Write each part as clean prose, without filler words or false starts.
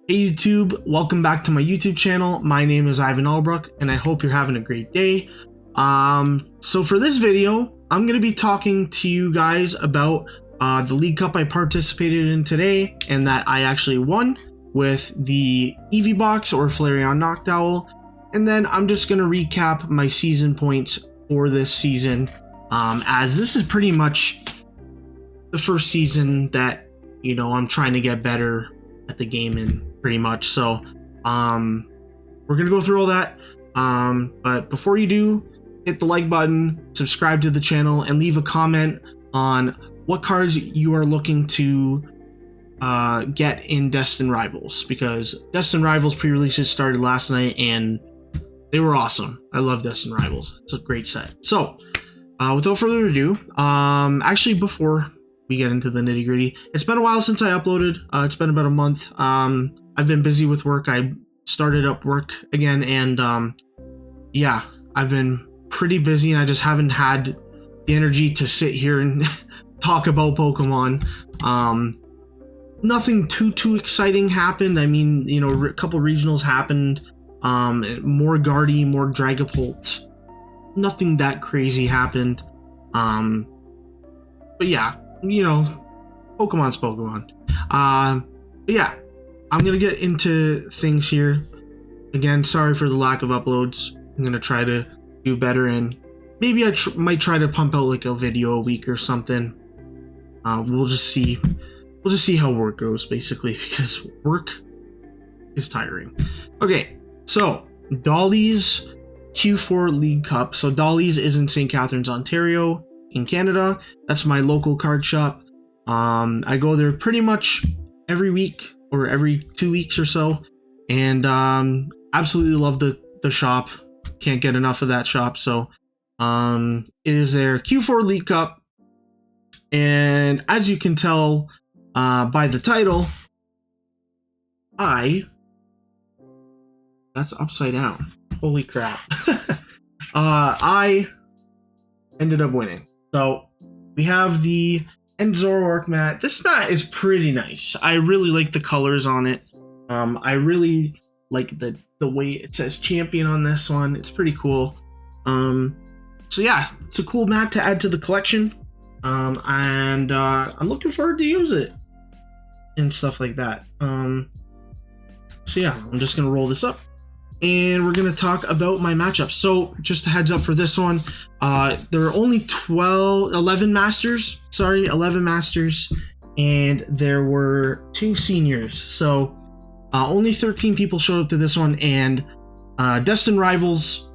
Hey YouTube, welcome back to my YouTube channel. My name is Ivan Albrook and I hope you're having a great day. So for this video, I'm going to be talking to you guys about the League Cup I participated in today and that I actually won with the Eevee box or Flareon Noctowl. And then I'm just going to recap my season points for this season, as this is pretty much the first season that, you know, I'm trying to get better at the game in pretty much. So we're gonna go through all that, but before you do, hit the like button, subscribe to the channel, and leave a comment on what cards you are looking to get in Destined Rivals, because Destined Rivals pre-releases started last night and they were awesome. I love Destined Rivals. It's a great set. So without further ado, actually before we get into the nitty gritty, it's been a while since I uploaded. It's been about a month. I've been busy with work. I started up work again, and yeah, I've been pretty busy, and I just haven't had the energy to sit here and talk about Pokemon. Nothing too exciting happened. I mean, you know, a couple regionals happened. More Guardy, more Dragapult. Nothing that crazy happened. But yeah, you know, Pokemon's Pokemon. But yeah, I'm gonna get into things here. Again, sorry for the lack of uploads. I'm gonna try to do better, and maybe I might try to pump out like a video a week or something. We'll just see. We'll just see how work goes, basically, because work is tiring. Okay, so Dolly's Q4 League Cup. So Dolly's is in St. Catharines, Ontario, in Canada. That's my local card shop. I go there pretty much every week or every 2 weeks or so, and absolutely love the shop. Can't get enough of that shop. So it is their Q4 League Cup, and as you can tell by the title, that's upside down. Holy crap. I ended up winning. So we have the Zoroark mat. This mat is pretty nice. I really like the colors on it. I really like the way it says champion on this one. It's pretty cool. So yeah, it's a cool mat to add to the collection. And I'm looking forward to use it and stuff like that. So yeah, I'm just gonna roll this up, and we're going to talk about my matchups. So just a heads up for this one, there are only 11 masters, and there were 2 seniors. So only 13 people showed up to this one, and Destined Rivals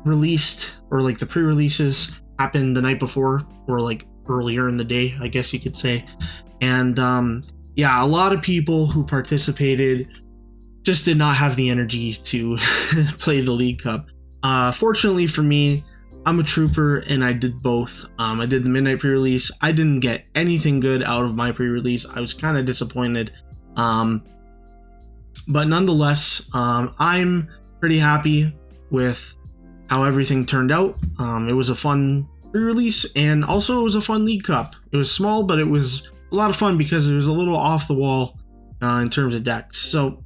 released, or like the pre-releases happened the night before, or like earlier in the day, I guess you could say. And yeah, a lot of people who participated just did not have the energy to play the League Cup. Fortunately for me, I'm a trooper and I did both. I did the midnight pre-release. I didn't get anything good out of my pre-release. I was kind of disappointed. But nonetheless, I'm pretty happy with how everything turned out. It was a fun pre-release, and also it was a fun League Cup. It was small, but it was a lot of fun because it was a little off the wall in terms of decks. So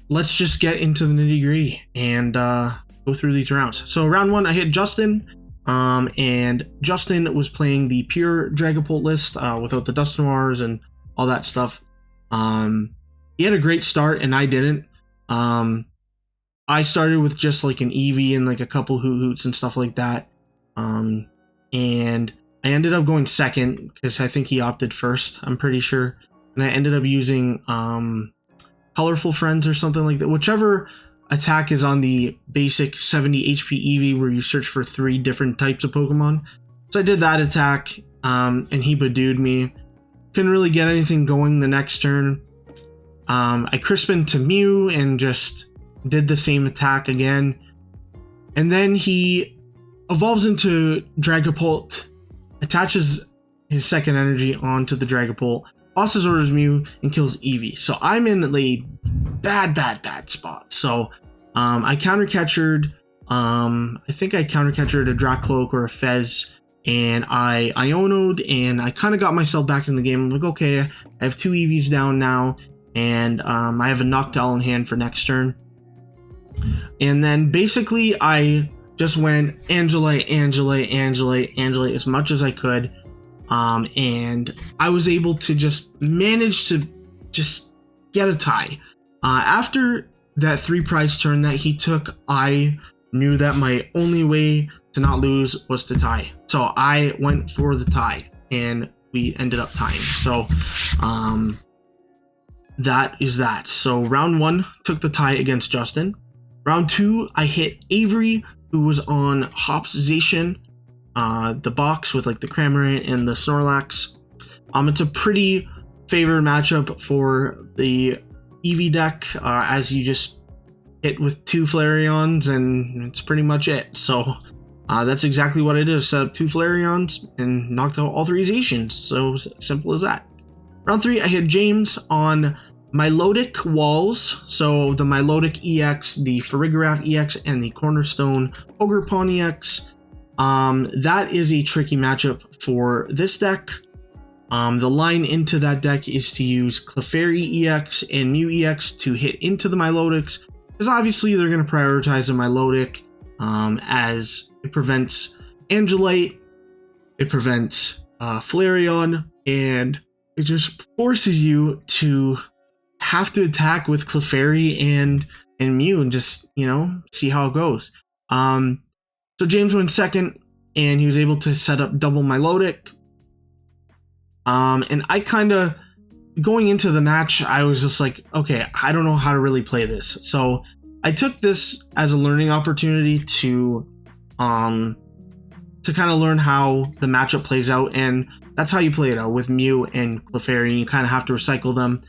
let's just get into the nitty gritty and go through these rounds. So round 1, I hit Justin, and Justin was playing the pure Dragapult list without the Dusknoirs and all that stuff. He had a great start and I didn't. I started with just like an Eevee and like a couple Hoots and stuff like that, and I ended up going second because I think he opted first, I'm pretty sure, and I ended up using Colorful Friends or something like that, whichever attack is on the basic 70 HP Eevee where you search for 3 different types of Pokemon. So I did that attack, and he Badooed me. Couldn't really get anything going the next turn. I Crispin to Mew and just did the same attack again. And then he evolves into Dragapult, attaches his second energy onto the Dragapult, bosses orders Mew, and kills Eevee. So I'm in a bad spot. So I counter-catchered, I think I counter-catchered a Dracloak or a Fez and I Iono'd, and I kind of got myself back in the game. I'm like, okay, I have 2 EVs down now, and I have a Noctowl in hand for next turn. And then basically I just went Angela as much as I could, and I was able to just manage to just get a tie. After that 3 prize turn that he took, I knew that my only way to not lose was to tie. So I went for the tie, and we ended up tying. So that is that. So round 1 took the tie against Justin. Round 2, I hit Avery, who was on Hopsization, the box with like the Cramorant and the Snorlax. It's a pretty favored matchup for the EV deck, as you just hit with 2 Flareons, and it's pretty much it. So that's exactly what I did. Set up 2 Flareons and knocked out all 3 Zacians. So simple as that. Round 3, I hit James on Milotic Walls. So the Milotic EX, the Farigiraf EX, and the Cornerstone Ogerpon EX. That is a tricky matchup for this deck. The line into that deck is to use Clefairy EX and Mew EX to hit into the Milotics, because obviously they're going to prioritize the Milotic, as it prevents Angelite, it prevents Flareon, and it just forces you to have to attack with Clefairy and Mew and just, see how it goes. So James went second, and he was able to set up double Milotic. And I kind of, going into the match, I was just like, okay, I don't know how to really play this. So I took this as a learning opportunity to kind of learn how the matchup plays out, and that's how you play it out with Mew and Clefairy. You kind of have to recycle them.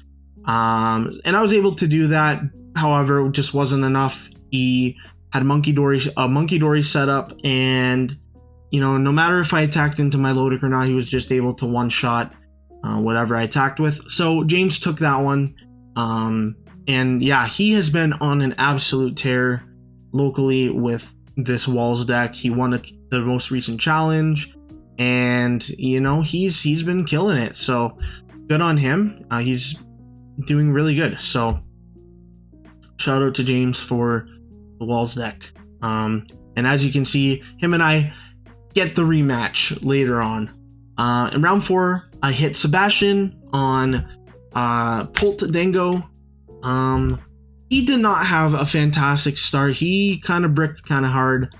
And I was able to do that. However, it just wasn't enough. He had Monkey Dory set up, and no matter if I attacked into Milotic or not, he was just able to one-shot whatever I attacked with. So James took that one, and yeah, he has been on an absolute tear locally with this Walls deck. He won the most recent challenge, and he's been killing it. So good on him. He's doing really good. So shout out to James for the Walls deck. And as you can see, him and I get the rematch later on. In round 4, I hit Sebastian on Pult Dango. He did not have a fantastic start. He kind of bricked kind of hard,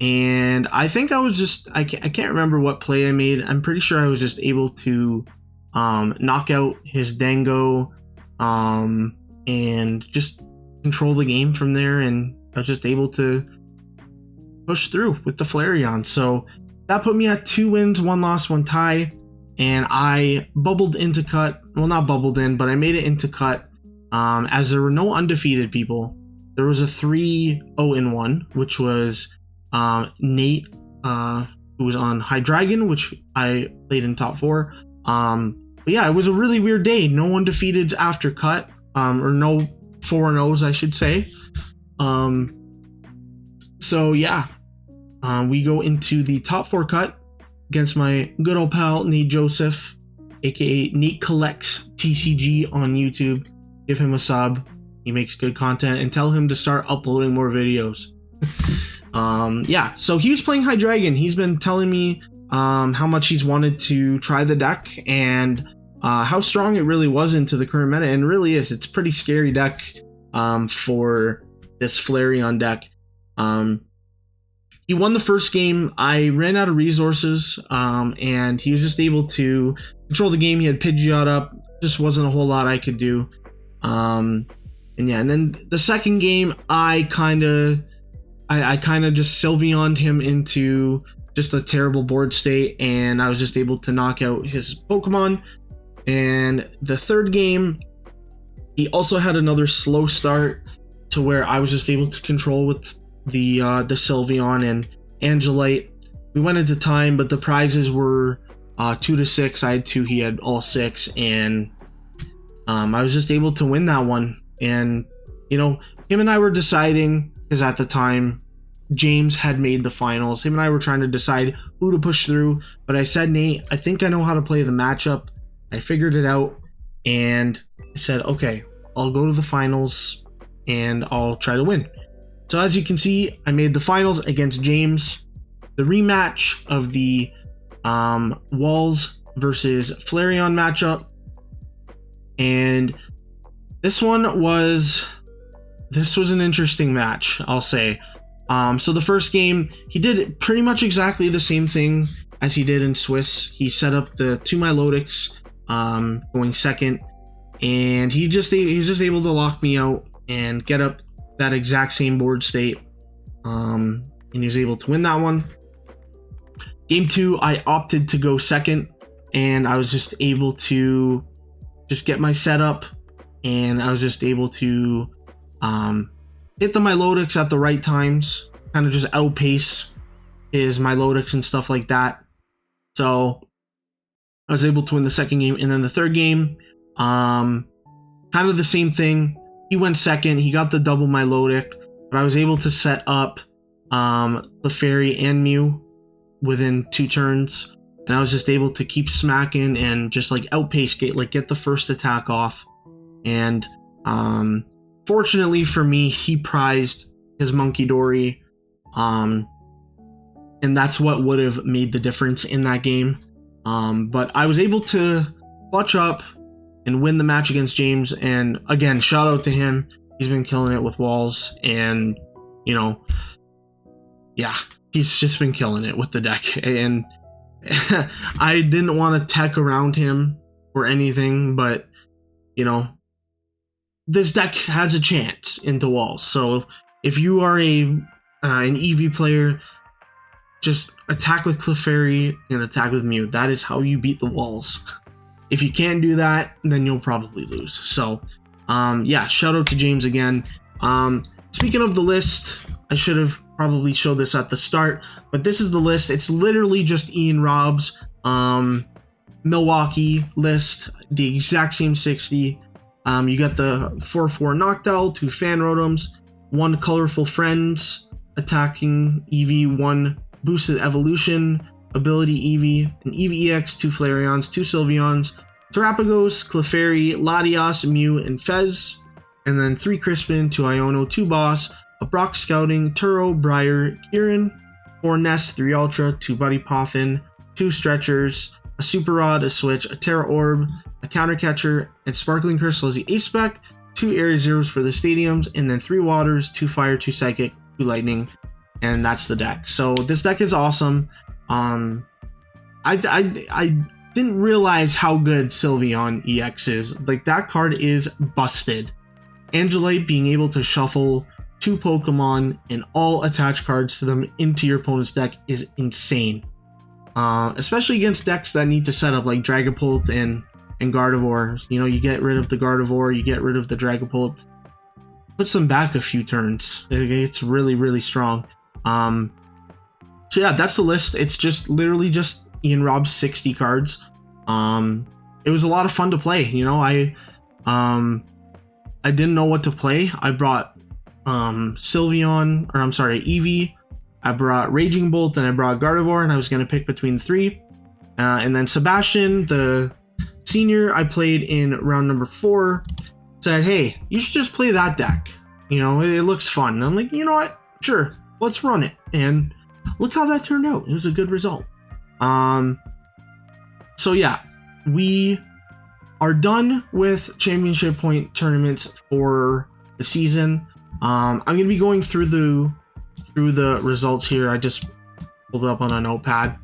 and I think I was just I can't remember what play I made. I'm pretty sure I was just able to knock out his Dango, and just control the game from there, and I was just able to push through with the Flareon. So that put me at 2 wins, 1 loss, 1 tie, and I bubbled into cut. Well, not bubbled in, but I made it into cut, as there were no undefeated people. There was a 3-0-1, which was Nate, who was on Hydreigon, which I played in top 4. But yeah, it was a really weird day. No undefeateds after cut, or no 4-0s, I should say. So yeah, we go into the top 4 cut against my good old pal Nate Joseph, aka Nate Collects TCG on YouTube. Give him a sub. He makes good content, and tell him to start uploading more videos. Yeah, so he was playing Hydreigon. He's been telling me how much he's wanted to try the deck, and how strong it really was into the current meta, and it really is. It's a pretty scary deck for this Flareon deck. He won the first game. I ran out of resources, and he was just able to control the game. He had Pidgeot up. Just wasn't a whole lot I could do. And then the second game, I kind of just Sylveon'd him into just a terrible board state, and I was just able to knock out his Pokemon. And the third game, he also had another slow start to where I was just able to control with the Sylveon and Angelite. We went into time, but the prizes were 2-6. I had 2, he had all 6, and I was just able to win that one. And him and I were deciding, because at the time James had made the finals. Him and I were trying to decide who to push through, but I said, Nate, I think I know how to play the matchup. I figured it out, and I said, okay, I'll go to the finals and I'll try to win. So as you can see, I made the finals against James. The rematch of the Walls versus Flareon matchup. And this was an interesting match, I'll say. So the first game, he did pretty much exactly the same thing as he did in Swiss. He set up the 2 Milotics, going second, and he was just able to lock me out and get up that exact same board state, and he was able to win that one. Game 2, I opted to go second, and I was just able to just get my setup, and I was just able to hit the Milotics at the right times, kind of just outpace his Milotics and stuff like that. So I was able to win the second game, and then the third game, kind of the same thing. He went second, he got the double Milotic, but I was able to set up Clefairy and Mew within 2 turns, and I was just able to keep smacking and just like outpace, get the first attack off. And fortunately for me, he prized his Monkey Dory, and that's what would have made the difference in that game. But I was able to clutch up and win the match against James, and again, shout out to him. He's been killing it with Walls, and yeah, he's just been killing it with the deck. And I didn't want to tech around him or anything, but this deck has a chance into Walls. So if you are an EV player, just attack with Clefairy and attack with Mew. That is how you beat the Walls. If you can't do that, then you'll probably lose. So yeah, shout out to James again. Speaking of the list, I should have probably showed this at the start, but this is the list. It's literally just Ian Rob's Milwaukee list, the exact same 60. You got the 4/4 Noctowl, 2 Fan Rotoms, 1 Colorful Friends, attacking EV, 1 Boosted Evolution, Ability EV, an EV EX, 2 Flareons, 2 Sylveons, Terapagos, Clefairy, Latias, Mew, and Fez, and then 3 Crispin, 2 Iono, 2 Boss, a Brock Scouting, Turo, Briar, Kieran, 4 Nest, 3 Ultra, 2 Buddy Poffin, 2 Stretchers, a Super Rod, a Switch, a Terra Orb, a Counter Catcher, and Sparkling Crystal as the Ace Spec, 2 Area Zeros for the Stadiums, and then 3 Waters, 2 Fire, 2 Psychic, 2 Lightning, and that's the deck. So this deck is awesome. I didn't realize how good Sylveon EX is. Like, that card is busted. Angelite being able to shuffle 2 Pokemon and all attached cards to them into your opponent's deck is insane. Especially against decks that need to set up like Dragapult and Gardevoir. You get rid of the Gardevoir, you get rid of the Dragapult, puts them back a few turns. It's really, really strong. So yeah, that's the list. It's just literally just Ian Rob's 60 cards. It was a lot of fun to play. I didn't know what to play. I brought Eevee. I brought Raging Bolt, and I brought Gardevoir, and I was going to pick between the 3. And then Sebastian, the senior, I played in round number 4, said, hey, you should just play that deck. It looks fun. And I'm like, you know what? Sure, let's run it. And look how that turned out. It was a good result. So yeah, we are done with championship point tournaments for the season. I'm going to be going through the results here. I just pulled it up on a notepad.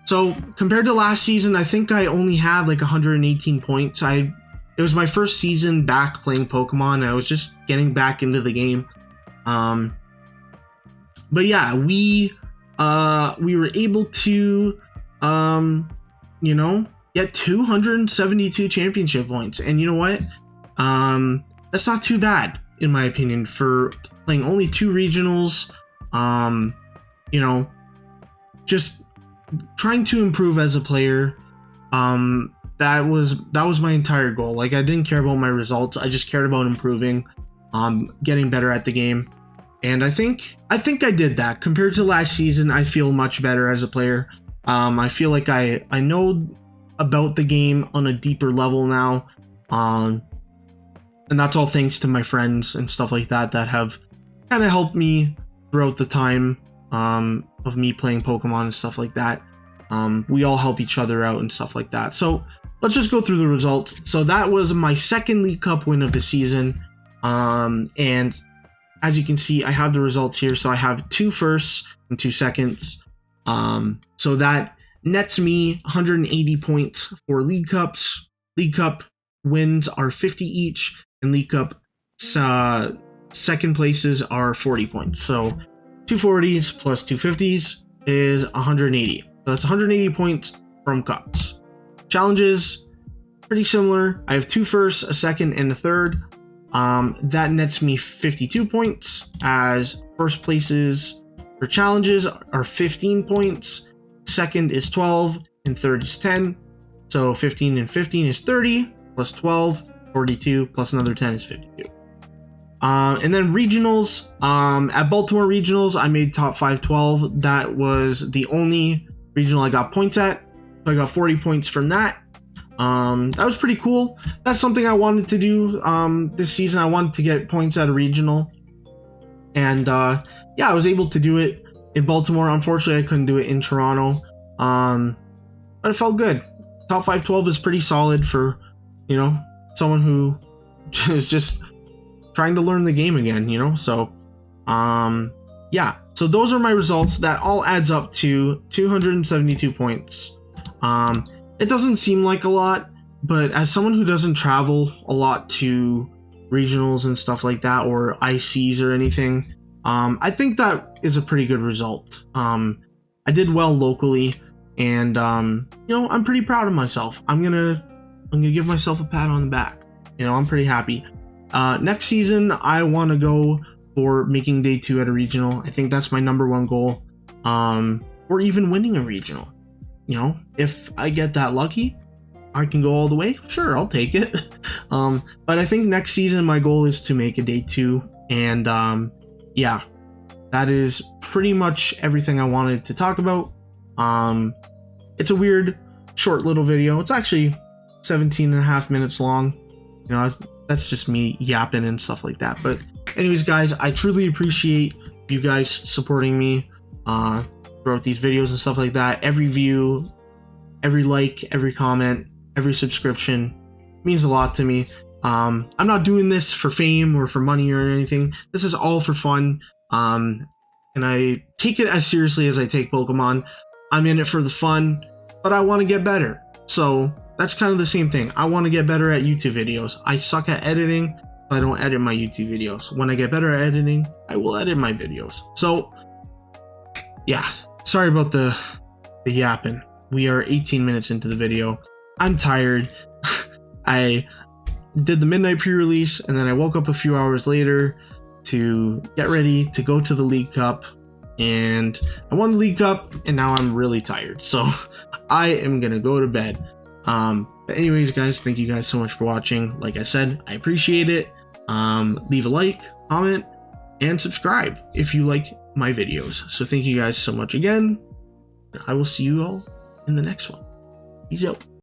So compared to last season, I think I only had like 118 points. It was my first season back playing Pokemon. I was just getting back into the game. But yeah, we were able to get 272 championship points. And you know what? That's not too bad, in my opinion, for playing only 2 regionals. Just trying to improve as a player. That was my entire goal. Like, I didn't care about my results. I just cared about improving, getting better at the game. And I think I did that. Compared to last season, I feel much better as a player. I feel like I know about the game on a deeper level now. And that's all thanks to my friends and stuff like that that have kind of helped me throughout the time of me playing Pokemon and stuff like that. We all help each other out and stuff like that. So let's just go through the results. So that was my second League Cup win of the season. And as you can see, I have the results here. So I have 2 firsts and 2 seconds. So that nets me 180 points for League Cups. League Cup wins are 50 each, and League Cup second places are 40 points. So 240s plus 250s is 180. So that's 180 points from Cups. Challenges, pretty similar. I have 2 firsts, a second, and a third. That nets me 52 points, as first places for challenges are 15 points, second is 12, and third is 10. So 15 and 15 is 30, plus 12, 42, plus another 10 is 52. And then regionals, at Baltimore Regionals, I made top 512. That was the only regional I got points at. So I got 40 points from that. That was pretty cool. That's something I wanted to do this season. I wanted to get points at a regional, and yeah, I was able to do it in Baltimore. Unfortunately, I couldn't do it in Toronto, but it felt good. Top 512 is pretty solid for, you know, someone who is just trying to learn the game again, you know. So yeah, so those are my results. That all adds up to 272 points. It doesn't seem like a lot, but as someone who doesn't travel a lot to regionals and stuff like that, or ICs or anything, I think that is a pretty good result. I did well locally, and you know, I'm pretty proud of myself. I'm gonna give myself a pat on the back. You know, I'm pretty happy. Next season, I want to go for making day 2 at a regional. I think that's my #1 goal, or even winning a regional. You know, if I get that lucky, I can go all the way. Sure, I'll take it. But I think next season my goal is to make a day 2, and yeah, that is pretty much everything I wanted to talk about. It's a weird, short little video. It's actually 17.5 minutes long. You know, that's just me yapping and stuff like that. But anyways, guys, I truly appreciate you guys supporting me throughout these videos and stuff like that. Every view, every like, every comment, every subscription means a lot to me. I'm not doing this for fame or for money or anything. This is all for fun. And I take it as seriously as I take Pokemon. I'm in it for the fun, but I want to get better. So that's kind of the same thing. I want to get better at YouTube videos. I suck at editing, so I don't edit my YouTube videos. When I get better at editing, I will edit my videos. So yeah, sorry about the yapping. We are 18 minutes into the video. I'm tired. I did the midnight pre-release, and then I woke up a few hours later to get ready to go to the League Cup, and I won the League Cup, and now I'm really tired, so I am gonna go to bed. But anyways, guys, thank you guys so much for watching. Like I said, I appreciate it. Leave a like, comment, and subscribe if you like my videos. So thank you guys so much again. I will see you all in the next one. Peace out.